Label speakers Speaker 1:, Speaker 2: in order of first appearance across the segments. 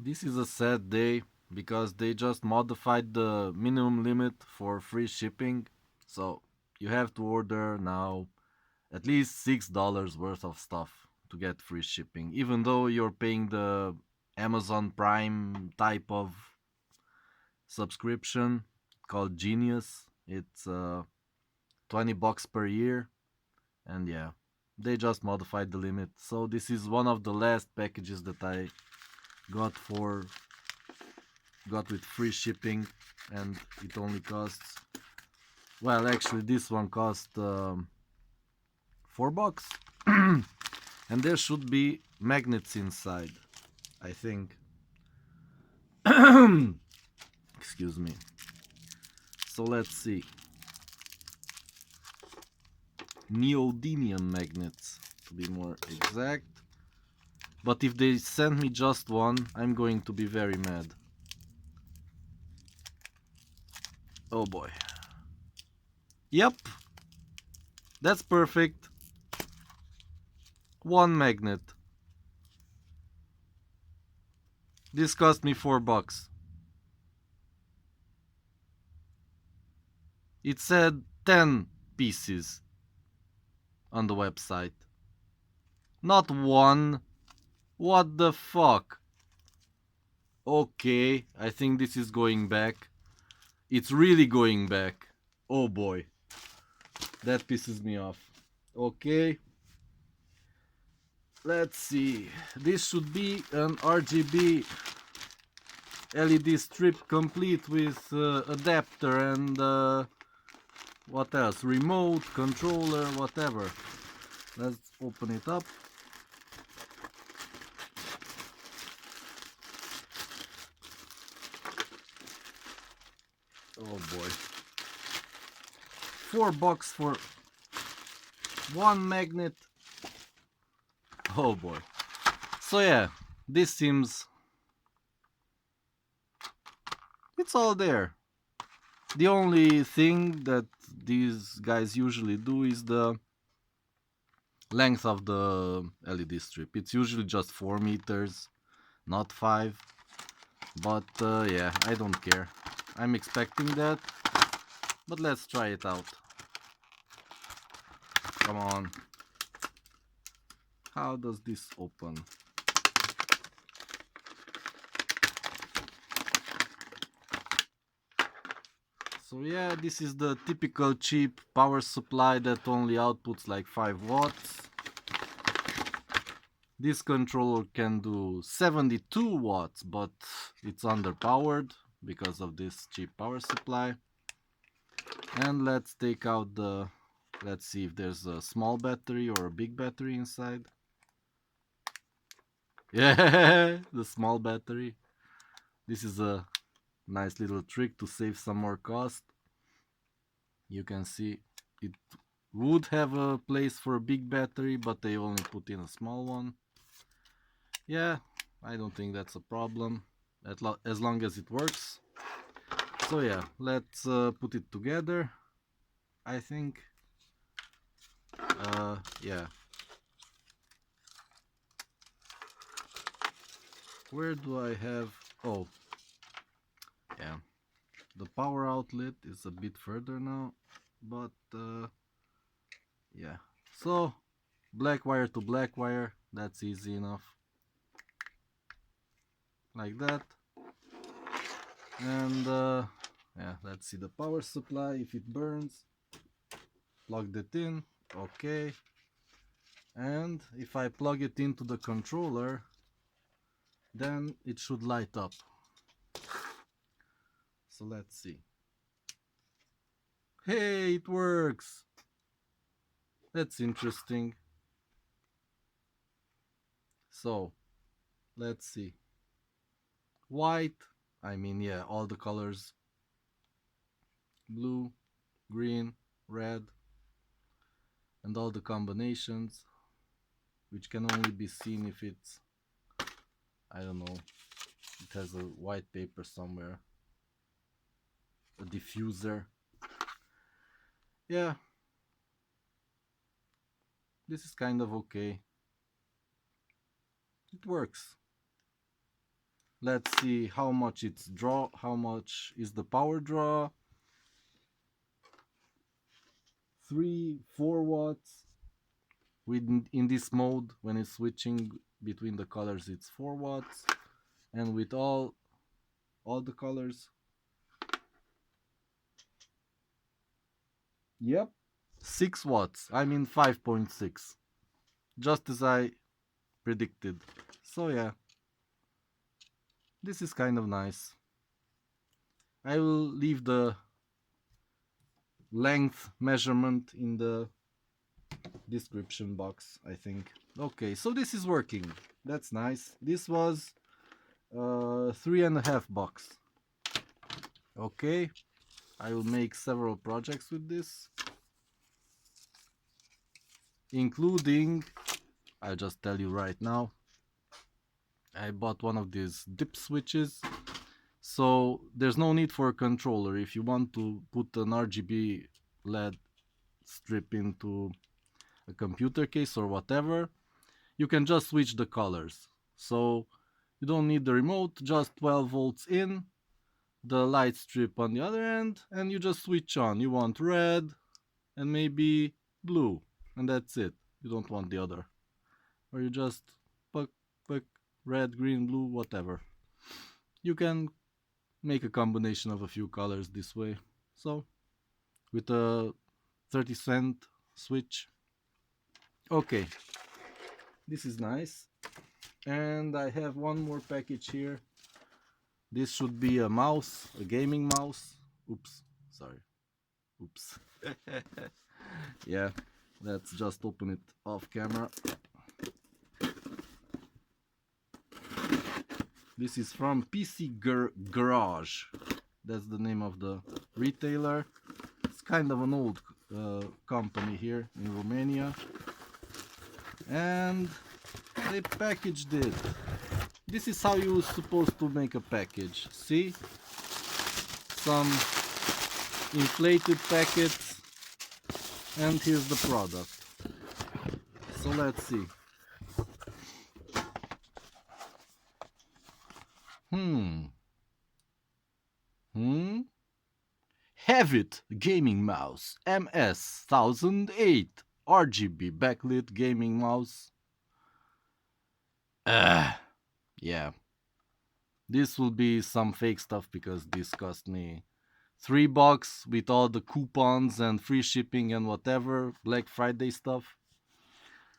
Speaker 1: This is a sad day because they just modified the minimum limit for free shipping. So you have to order now at least $6 worth of stuff to get free shipping, even though you're paying the Amazon Prime type of subscription called Genius. It's $20 per year, and yeah, they just modified the limit. So this is one of the last packages that I got for got with free shipping, and it only costs, well, actually this one cost $4. And there should be magnets inside, I think. Excuse me. So let's see. Neodinium magnets, to be more exact. But if they send me just one, I'm going to be very mad. Oh boy. Yep, that's perfect. One magnet. This cost me $4. It said 10 pieces on the website. Not one. What the fuck? Okay, I think this is going back. It's really going back. Oh boy. That pisses me off. Okay. Let's see. This should be an RGB LED strip complete with adapter and what else? Remote, controller, whatever. Let's open it up. Oh boy. $4 for one magnet. Oh boy. So yeah, this seems, it's all there. The only thing that these guys usually do is the length of the LED strip. It's usually just 4 meters, not 5. But yeah, I don't care. I'm expecting that. But let's try it out. Come on. How does this open? So yeah, this is the typical cheap power supply that only outputs like 5 watts. This controller can do 72 watts, but it's underpowered because of this cheap power supply. And let's take out the, let's see if there's a small battery or a big battery inside. Yeah, the small battery. This is a nice little trick to save some more cost. You can see it would have a place for a big battery, but they only put in a small one. Yeah, I don't think that's a problem, as long as it works. So yeah, let's put it together. I think, yeah. Where do I have? Oh, yeah. The power outlet is a bit further now, but yeah. So black wire to black wire, that's easy enough. Like that. And yeah, let's see the power supply if it burns. Plugged it in. Okay. And if I plug it into the controller, then it should light up. So let's see. Hey, it works. That's interesting. So let's see. White, I mean, yeah, all the colors. Blue, green, red, and all the combinations, which can only be seen if it's, I don't know, it has a white paper somewhere, a diffuser. Yeah, this is kind of okay. It works. Let's see how much it's draw, how much is the power draw. 4 watts. In this mode, when it's switching between the colors, it's 4 watts. And with all the colors, yep, 6 watts. I mean 5.6. Just as I predicted. So yeah, this is kind of nice. I will leave the length measurement in the description box, I think. Okay, so this is working. That's nice. This was $3.50. Okay, I will make several projects with this, including, I'll just tell you right now, I bought one of these dip switches. So there's no need for a controller. If you want to put an RGB LED strip into a computer case or whatever, you can just switch the colors. So you don't need the remote, just 12 volts in, the light strip on the other end, and you just switch on. You want red and maybe blue, and that's it. You don't want the other. Or you just pick red, green, blue, whatever. You can make a combination of a few colors this way. So with a 30-cent switch. Okay, this is nice. And I have one more package here. This should be a mouse, a gaming mouse. Oops, sorry. Oops. Yeah, let's just open it off camera. This is from PC Garage. That's the name of the retailer. It's kind of an old company here in Romania. And they packaged it. This is how you're supposed to make a package. See? Some inflated packets. And here's the product. So let's see. Havit gaming mouse MS 1008 RGB backlit gaming mouse. Yeah. This will be some fake stuff because this cost me $3 with all the coupons and free shipping and whatever Black Friday stuff.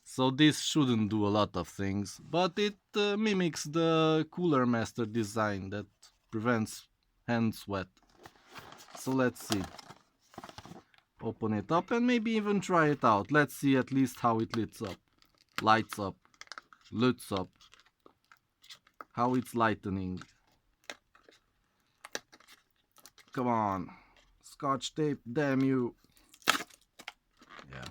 Speaker 1: So this shouldn't do a lot of things, but it mimics the Cooler Master design that prevents hand sweat. So let's see. Open it up and maybe even try it out. Let's see at least how it lights up. Lights up. Lights up. How it's lightening. Come on. Scotch tape, damn you. Yeah.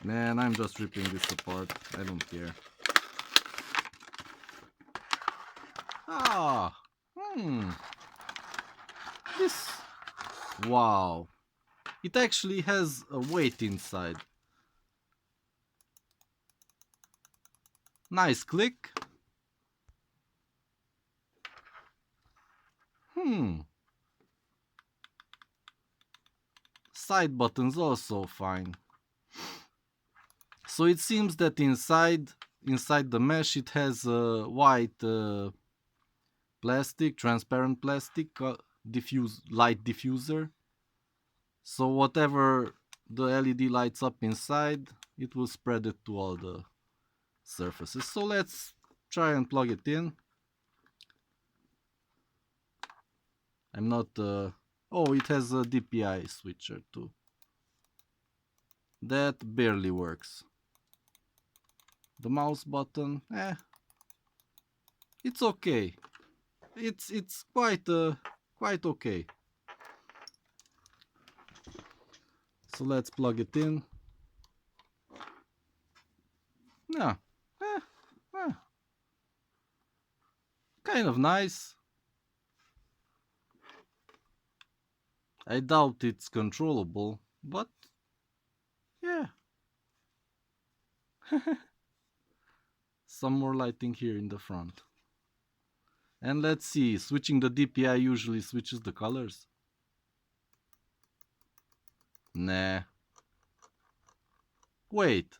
Speaker 1: Man, I'm just ripping this apart. I don't care. This... Wow. It actually has a weight inside. Nice click. Side buttons also fine. So it seems that inside the mesh it has a white plastic, transparent plastic, light diffuser. So whatever the LED lights up inside, it will spread it to all the surfaces. So let's try and plug it in. I'm not... oh, it has a DPI switcher too. That barely works. The mouse button, it's okay. It's quite okay. So let's plug it in. Yeah, kind of nice. I doubt it's controllable, but yeah. some more lighting here in the front. And let's see, switching the DPI usually switches the colors. Nah. Wait.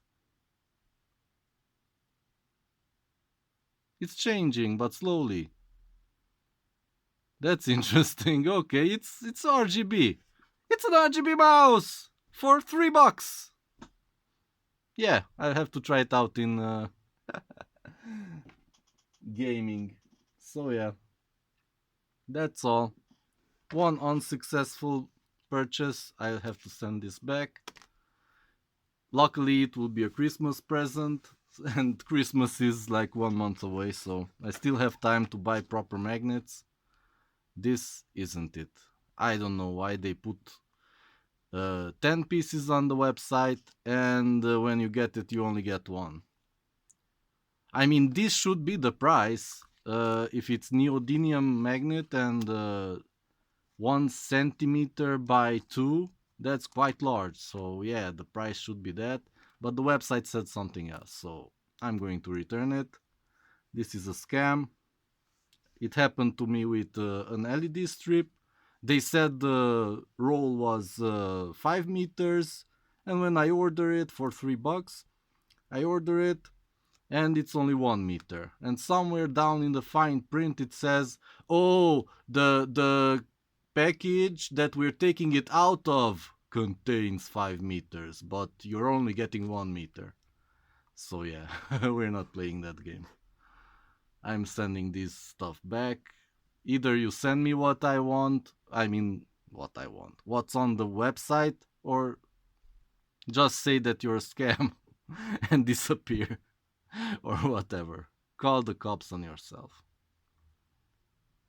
Speaker 1: It's changing, but slowly. That's interesting. Okay, it's RGB. It's an RGB mouse for $3. Yeah, I'll have to try it out in gaming. So yeah, that's all. One unsuccessful purchase. I'll have to send this back. Luckily, it will be a Christmas present, and Christmas is like 1 month away, so I still have time to buy proper magnets. This isn't it. I don't know why they put 10 pieces on the website, and when you get it, you only get one. I mean, this should be the price if it's neodymium magnet and 1 centimeter by 2. That's quite large, so yeah, the price should be that, but the website said something else, so I'm going to return it. This is a scam. It happened to me with an LED strip. They said the roll was 5 meters, and when I order it for $3, I order it and it's only 1 meter. And somewhere down in the fine print it says, "Oh, the package that we're taking it out of contains 5 meters, but you're only getting 1 meter." So yeah, we're not playing that game. I'm sending this stuff back. Either you send me what I want, what's on the website, or just say that you're a scam and disappear, or whatever. Call the cops on yourself.